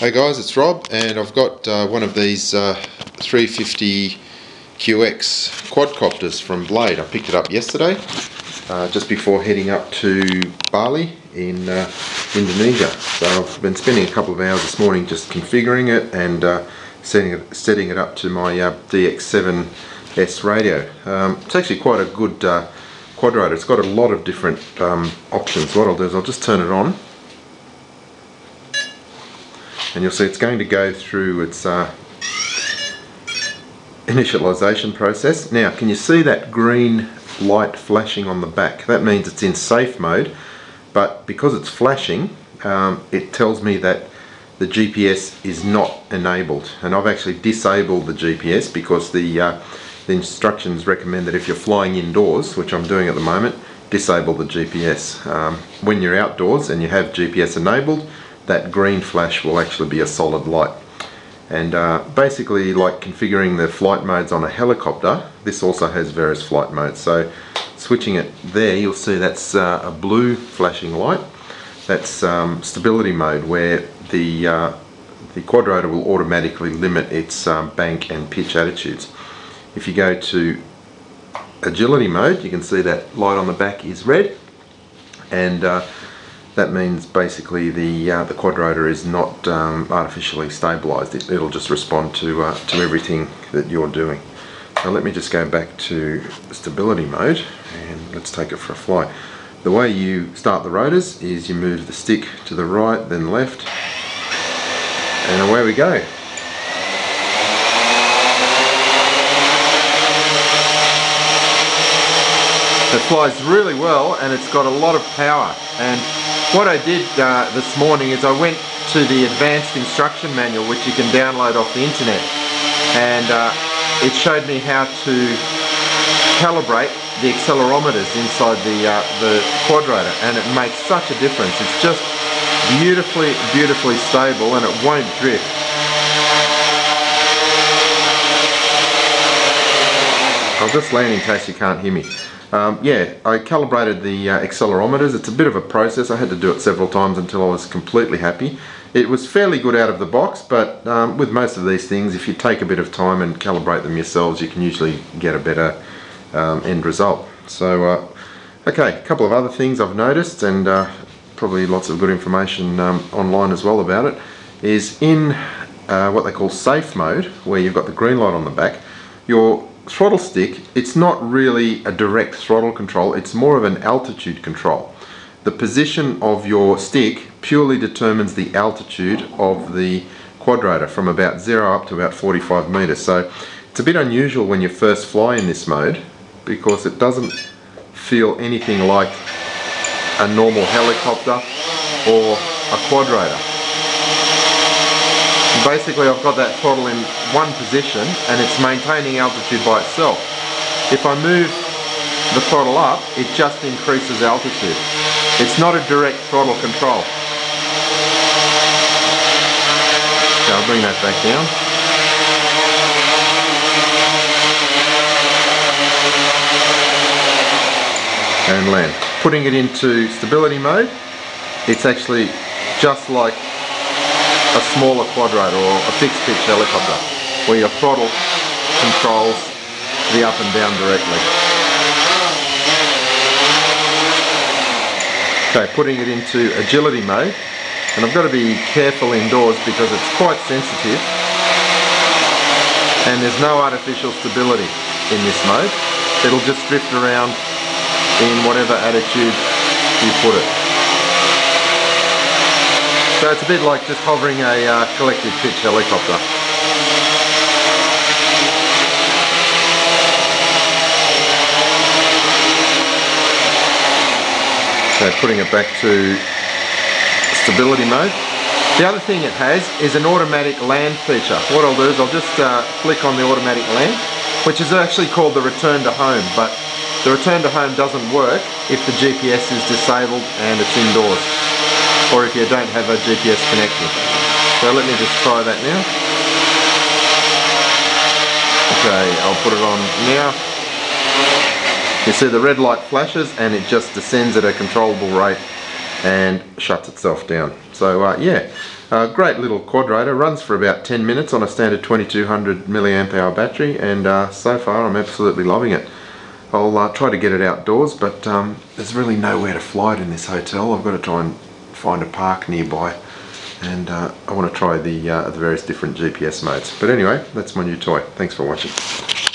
Hey guys, it's Rob, and I've got one of these 350 QX quadcopters from Blade. I picked it up yesterday, just before heading up to Bali in Indonesia. So I've been spending a couple of hours this morning just configuring it and setting it up to my DX7S radio. It's actually quite a good quadrator. It's got a lot of different options. What I'll do is I'll just turn it on, and you'll see it's going to go through its initialization process. Now, can you see that green light flashing on the back? That means it's in safe mode, but because it's flashing, it tells me that the GPS is not enabled, and I've actually disabled the GPS because the instructions recommend that if you're flying indoors, which I'm doing at the moment, disable the GPS. When you're outdoors and you have GPS enabled, that green flash will actually be a solid light. And basically, like configuring the flight modes on a helicopter, this also has various flight modes. So switching it there, you'll see that's a blue flashing light. That's stability mode, where the quadrator will automatically limit its bank and pitch attitudes. If you go to agility mode, you can see that light on the back is red, and that means basically the quadrator is not artificially stabilized. It'll just respond to everything that you're doing. So let me just go back to stability mode and let's take it for a fly. The way you start the rotors is you move the stick to the right, then left, and away we go. It flies really well, and it's got a lot of power. And what I did this morning is I went to the advanced instruction manual, which you can download off the internet, and it showed me how to calibrate the accelerometers inside the quadrator, and it makes such a difference. It's just beautifully stable, and it won't drift. I'll just land in case you can't hear me. Yeah, I calibrated the accelerometers. It's a bit of a process. I had to do it several times until I was completely happy. It was fairly good out of the box, but with most of these things, if you take a bit of time and calibrate them yourselves, you can usually get a better end result. So, okay, a couple of other things I've noticed, and probably lots of good information online as well about it, is in what they call safe mode, where you've got the green light on the back, your throttle stick, it's not really a direct throttle control, it's more of an altitude control. The position of your stick purely determines the altitude of the quadrator from about 0 up to about 45 meters. So it's a bit unusual when you first fly in this mode, because it doesn't feel anything like a normal helicopter or a quadrator. Basically, I've got that throttle in one position and it's maintaining altitude by itself. If I move the throttle up, it just increases altitude. It's not a direct throttle control. So I'll bring that back down. And land. Putting it into stability mode, it's actually just like a smaller quadrator or a fixed pitch helicopter, where your throttle controls the up and down directly. Okay, putting it into agility mode, and I've got to be careful indoors because it's quite sensitive, and there's no artificial stability in this mode. It'll just drift around in whatever attitude you put it. So it's a bit like just hovering a collective pitch helicopter. So putting it back to stability mode. The other thing it has is an automatic land feature. What I'll do is I'll just flick on the automatic land, which is actually called the return to home, but the return to home doesn't work if the GPS is disabled and it's indoors, or if you don't have a GPS connection. So let me just try that now. Okay, I'll put it on now. You see the red light flashes and it just descends at a controllable rate and shuts itself down. So yeah, great little quadrator, runs for about 10 minutes on a standard 2200 milliamp hour battery, and so far I'm absolutely loving it. I'll try to get it outdoors, but there's really nowhere to fly it in this hotel. I've got to try and find a park nearby, and I want to try the various different GPS modes. But anyway, that's my new toy. Thanks for watching.